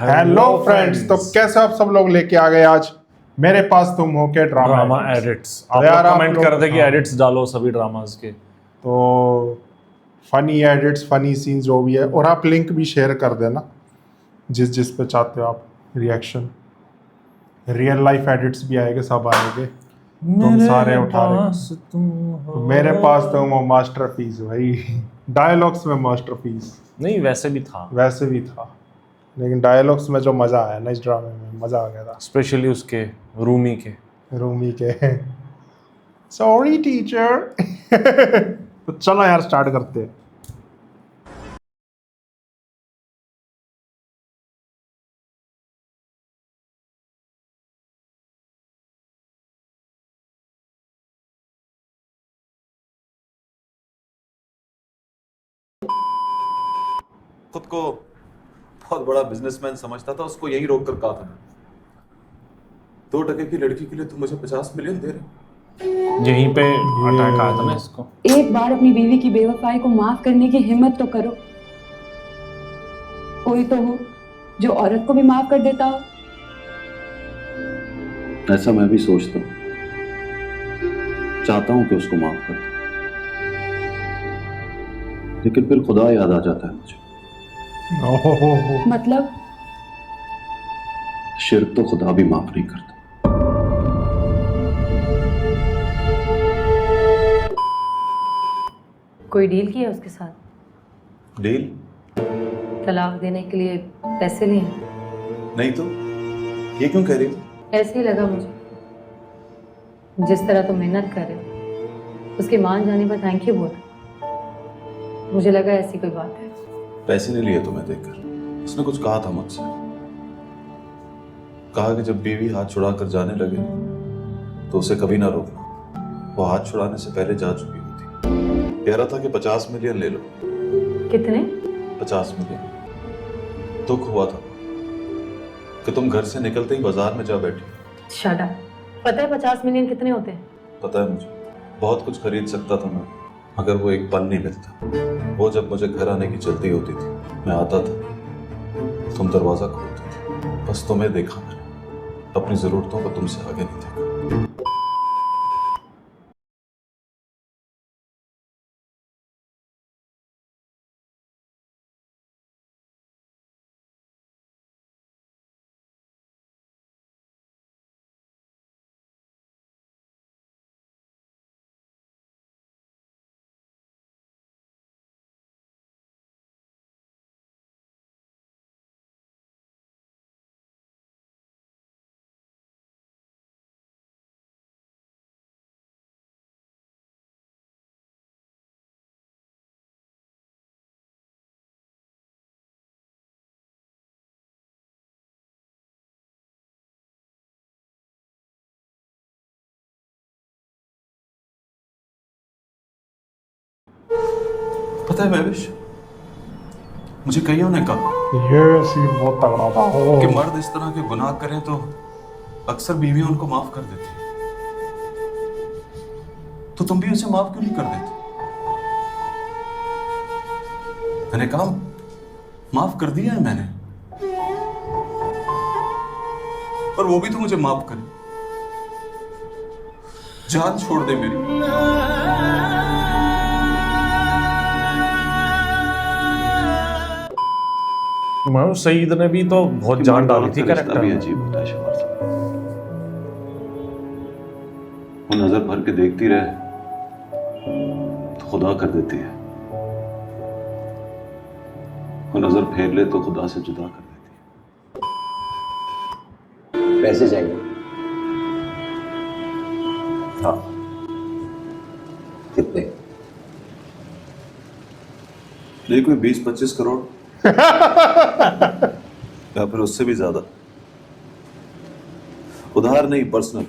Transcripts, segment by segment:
Hello friends, तो कैसे आप सब लोग लेके आ गए आज मेरे पास तुम हो के ड्रामा एडिट्स। आप यार, लोग आप कमेंट लोग- कर रहे थे कि हाँ। एडिट्स डालो सभी ड्रामास के। तो फनी एडिट्स, फनी सीन्स जो भी है, और आप लिंक भी शेयर कर देना जिस जिस पे चाहते हो आप रिएक्शन। रियल लाइफ एडिट्स भी आएंगे, सब आएंगे। तुम सारे उठा रहे तुम हो। मेरे पास तुम हो मास्टरपीस भाई। डायलॉग्स में मास्टरपीस। नहीं, वैसे भी था, वैसे भी था, लेकिन डायलॉग्स में जो मजा आया ना, इस ड्रामे में मजा आ गया था। स्पेशली उसके रूमी के। रूमी के सॉरी टीचर। तो चलो यार, स्टार्ट करते हैं। खुद को बहुत बड़ा बिजनेसमैन समझता था, उसको यही रोक कर कहा था, 2 टके की लड़की के लिए तुम मुझे 50 मिलियन दे रहे हो। यहीं पे अटैक आया था ना इसको। एक बार अपनी बीवी की बेवफाई को माफ करने की हिम्मत तो करो। कोई तो हो जो औरत को भी माफ कर देता हो। ऐसा मैं भी सोचता हूँ, चाहता हूं कि उसको माफ कर दूं, लेकिन फिर खुदा याद आ जाता है मुझे। मतलब शिर्क तो खुदा भी माफ नहीं करता। कोई डील किया उसके साथ? डील? तलाक देने के लिए पैसे लिए? नहीं तो ये क्यों कह रही हो? ऐसे ही लगा मुझे। जिस तरह तुम मेहनत कर रहे हो, उसके मान जाने पर थैंक यू बोला। मुझे लगा ऐसी कोई बात है। पैसे नहीं लिए तुम्हें देखकर, उसने कुछ कहा था मुझसे। कहा कि जब बीवी हाथ छुड़ा कर जाने लगे तो उसे कभी ना रोकना, वो हाथ छुड़ाने से पहले जा चुकी होती। कह रहा था कि 50 मिलियन ले लो। कितने? 50 मिलियन। दुख हुआ था कि तुम घर से निकलते ही बाजार में जा बैठी। Shut up. पता है 50 मिलियन कितने होते हैं? पता है मुझे, बहुत कुछ खरीद सकता था मैं, मगर वो एक पल नहीं मिलता। वो जब मुझे घर आने की जल्दी होती थी, मैं आता था, तुम दरवाजा खोलते थे। बस तुम्हें देखा मैंने, अपनी जरूरतों को तुमसे आगे नहीं देखा। पता है महविश, मुझे कईयों ने कहा ये सीन बहुत तगड़ा था। कि मर्द इस तरह के गुनाह करें तो अक्सर बीवियां उनको माफ कर देती है, तो तुम भी उसे माफ क्यों नहीं कर देते? मैंने कहा माफ कर दिया है मैंने, पर वो भी तो मुझे माफ करे, जान छोड़ दे मेरी। सईद ने भी तो बहुत जान डाली थी कैरेक्टर में। अजीब होता है शमर साहब, वो नजर भर के देखती रहे तो खुदा कर देती है, वो नजर फेर ले तो खुदा से जुदा कर देती है। पैसे चाहिए? हाँ, कितने? नहीं कोई 20-25 करोड़ या फिर उससे भी ज्यादा। उधार नहीं, पर्सनल।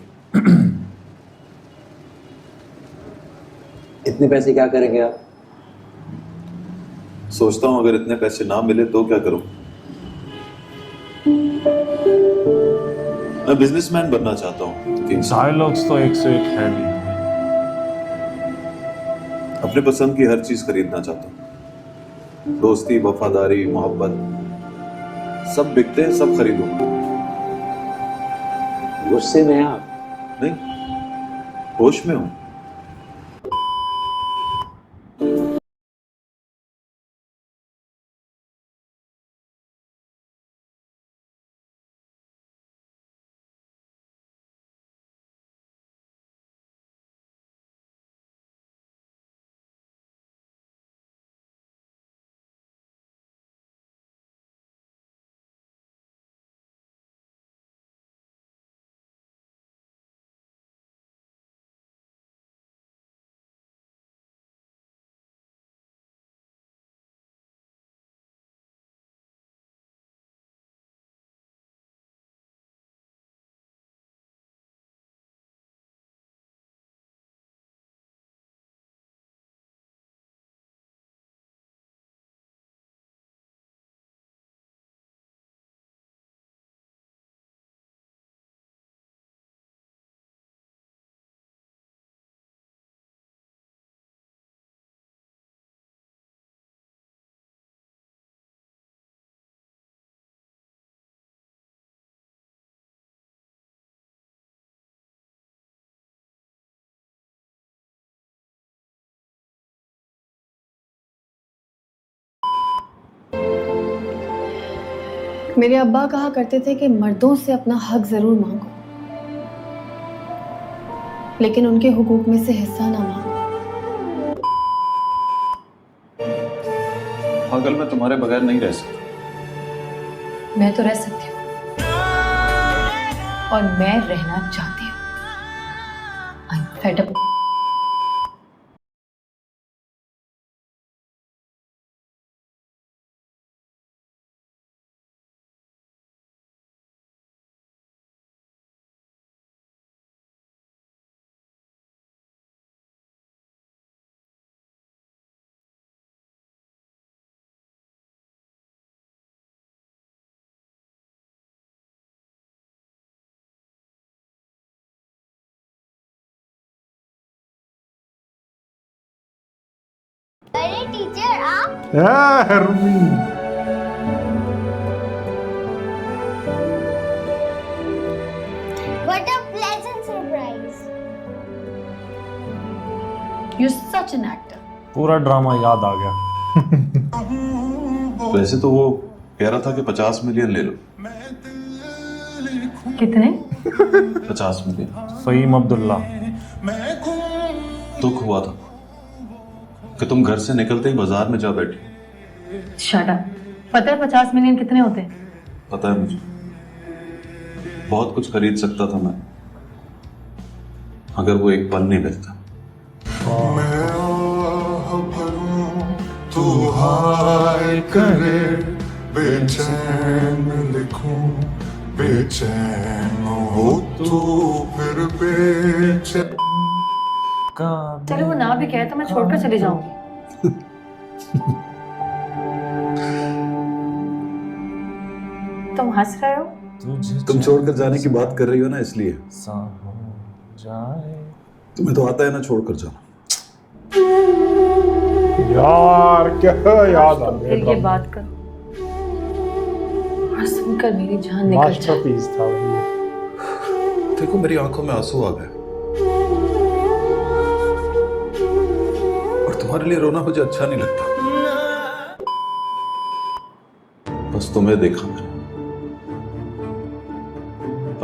इतने पैसे क्या करेंगे आप? सोचता हूं अगर इतने पैसे ना मिले तो क्या करूं। मैं बिजनेसमैन बनना चाहता हूं कि डायलॉग्स तो एक से एक है भी। अपने पसंद की हर चीज खरीदना चाहता हूं। दोस्ती, वफादारी, मोहब्बत, सब बिकते हैं, सब खरीदूंगा। गुस्से में आप? नहीं, होश में हूं। मेरे अब्बा कहा करते थे कि मर्दों से अपना हक जरूर मांगो, लेकिन उनके हुकूक में से हिस्सा ना मांगो। पागल, मैं तुम्हारे बगैर नहीं रह सकता। मैं तो रह सकती हूँ और मैं रहना चाहती हूँ। I'm fed up. अरे टीचर आप Rumi, what a pleasant surprise. You're such an actor. पूरा ड्रामा याद आ गया। वैसे तो वो कह रहा था कि 50 मिलियन ले लो। कितने? 50 मिलियन। फहीम अब्दुल्ला। दुख हुआ था कि तुम घर से निकलते ही बाजार में जा बैठी। Shut up. पता है 50 मिलियन कितने होते हैं? पता है मुझे, बहुत कुछ खरीद सकता था मैं, अगर वो एक पल नहीं मिलता। तू हाय करे, बेचैन लिखूं, बेचैन हो तू फिर बेचैन। चलो वो ना भी कहे तो मैं छोड़कर चली जाऊंगी। तुम हंस रहे हो? तुम छोड़कर जाने की बात कर रही हो ना, इसलिए। सा हो जाए। तुम्हें तो आता है ना छोड़कर जाना। यार क्या याद आ तुम फिर ये गया। बात करो और सुनकर मेरी जान निकल जाए। मास्टरपीस था भाई। देखो मेरी आंखों में आंसू आ गए, और तुम्हारे लिए रोना मुझे अच्छा नहीं लगता। बस तुम्हें देखा मैंने,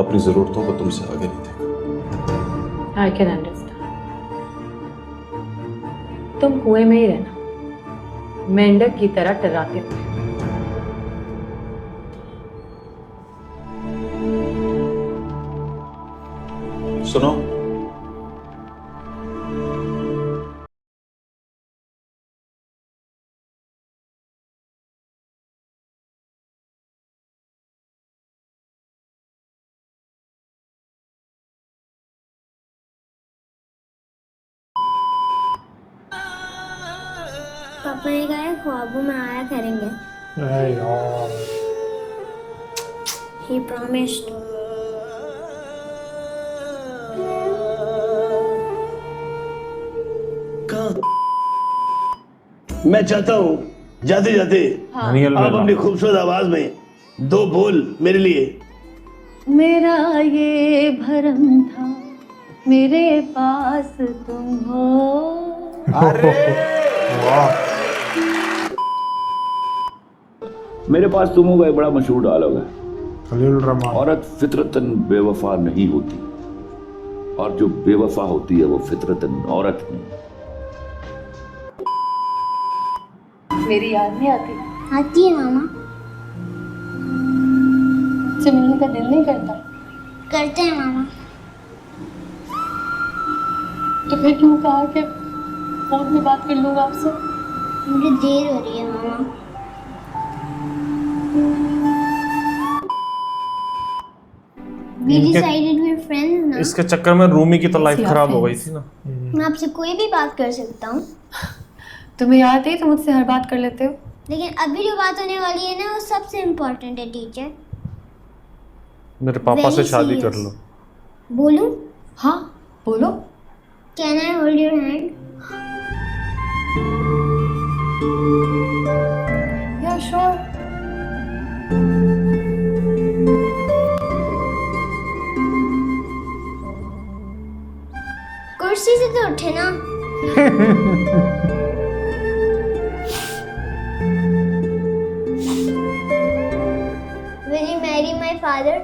अपनी जरूरतों को तुमसे आगे नहीं देखा। I can understand. तुम कुएं में ही रहना, मेंढक की तरह टर्राते हुए। सुनो, पापा ने कहा ख्वाबों में आया करेंगे। अरे यार, He promised. मैं चाहता हूँ जाते जाते रियल आप में अपनी खूबसूरत आवाज में दो बोल मेरे लिए। मेरा ये भरम था मेरे पास तुम हो। वाह, मेरे पास तुम होगा एक बड़ा मशहूर डायलॉग है। खलील रहमान। औरत फितरतन बेवफा नहीं होती और जो बेवफा होती है वो फितरतन औरत नहीं। मेरी याद नहीं आती? आती है मामा। मुझसे मिलने का दिल नहीं करता? करते हैं मामा। तो फिर क्यों कहा कि फोन में बात कर लूंगा आपसे? मुझे देर हो रही है मामा। We decided we're friends ना। इसके चक्कर में रूमी की तो लाइफ खराब हो गई थी ना। मैं आपसे कोई भी बात कर सकता हूँ, तुम्हें याद है तुम मुझसे हर बात कर लेते हो। लेकिन अभी जो बात होने वाली है ना वो सबसे इम्पोर्टेंट है टीचर। मेरे पापा से Very शादी कर serious। लो। बोलूं? हाँ बोलो। Can I hold your hand? या श्योर। कुर्सी से तो उठे ना। Will you marry my father?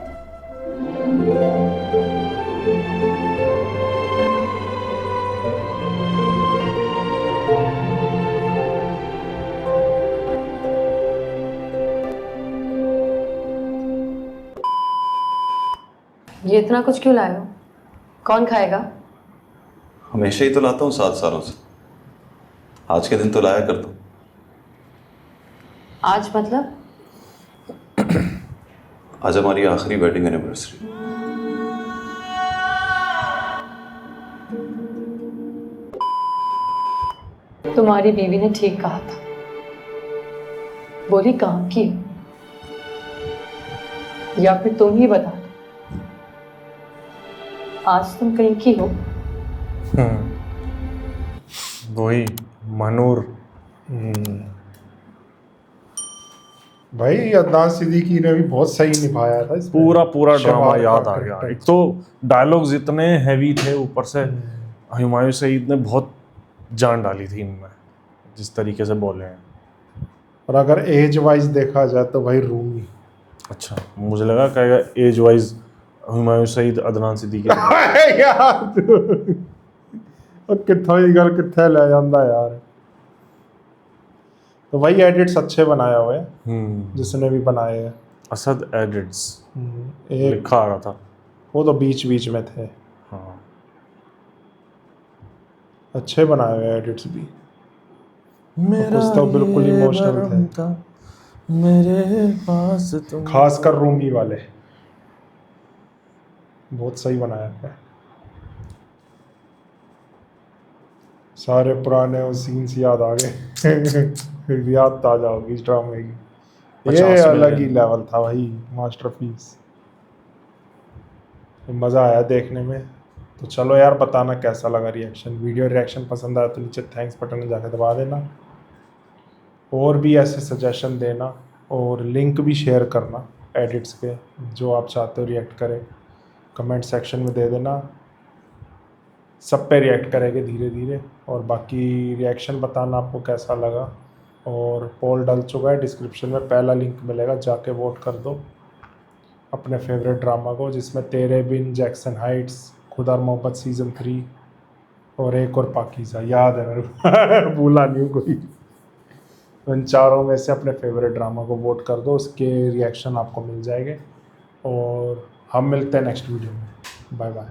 ये इतना कुछ क्यों लाए हो? कौन खाएगा? हमेशा ही तो लाता हूँ 7 सालों से। आज के दिन तो लाया करता हूँ। आज मतलब? आज हमारी आखिरी वेडिंग एनिवर्सरी। तुम्हारी बीवी ने ठीक कहा था, बोली कहाँ की हो? या फिर तुम ही बता दो, आज तुम कहीं की हो? वही मनूर। भाई अदनान सिद्दीकी ने भी बहुत सही निभाया था इसमें। पूरा ड्रामा शबाब याद का आ गया। character। एक तो डायलॉग्स इतने हैवी थे, ऊपर से हुमायूं सईद ने बहुत जान डाली थी इनमें, जिस तरीके से बोले हैं। और अगर एज वाइज देखा जाए तो भाई रूमी। अच्छा, मुझे लगा कहेगा एज वाइज हुमायूं सईद अदनान सिद्दीकी। यार कितना ही गल कितने ले जाता यार। तो भाई एडिट्स अच्छे बनाया हुए हैं जिसने भी बनाए हैं। असद एडिट्स एक लिखा आ रहा था। वो तो बीच बीच में थे। हाँ, अच्छे बनाए हुए एडिट्स भी। कुछ तो बिल्कुल इमोशनल थे, मेरे पास तुम। खासकर रूमी वाले बहुत सही बनाया है। सारे पुराने वो सीन्स याद आ गए। याद ताजा होगी इस ड्रामे की। ये 50 अलग ही मिलियन। लेवल था भाई, मास्टरपीस। मज़ा आया देखने में। तो चलो यार, बताना कैसा लगा रिएक्शन। वीडियो रिएक्शन पसंद आया तो नीचे थैंक्स बटन में जाकर दबा देना, और भी ऐसे सजेशन देना, और लिंक भी शेयर करना एडिट्स के जो आप चाहते हो रिएक्ट करें। कमेंट सेक्शन में दे देना, सब पे रिएक्ट करेंगे धीरे धीरे। और बाकी रिएक्शन बताना आपको कैसा लगा। और पोल डल चुका है, डिस्क्रिप्शन में पहला लिंक मिलेगा, जाके वोट कर दो अपने फेवरेट ड्रामा को, जिसमें तेरे बिन, जैक्सन हाइट्स, खुदा और मोहब्बत सीज़न 3 और एक और पाकीज़ा याद है मेरे को। भूला नहीं हूँ कोई। इन चारों में से अपने फेवरेट ड्रामा को वोट कर दो, उसके रिएक्शन आपको मिल जाएंगे। और हम मिलते हैं नेक्स्ट वीडियो में। Bye bye.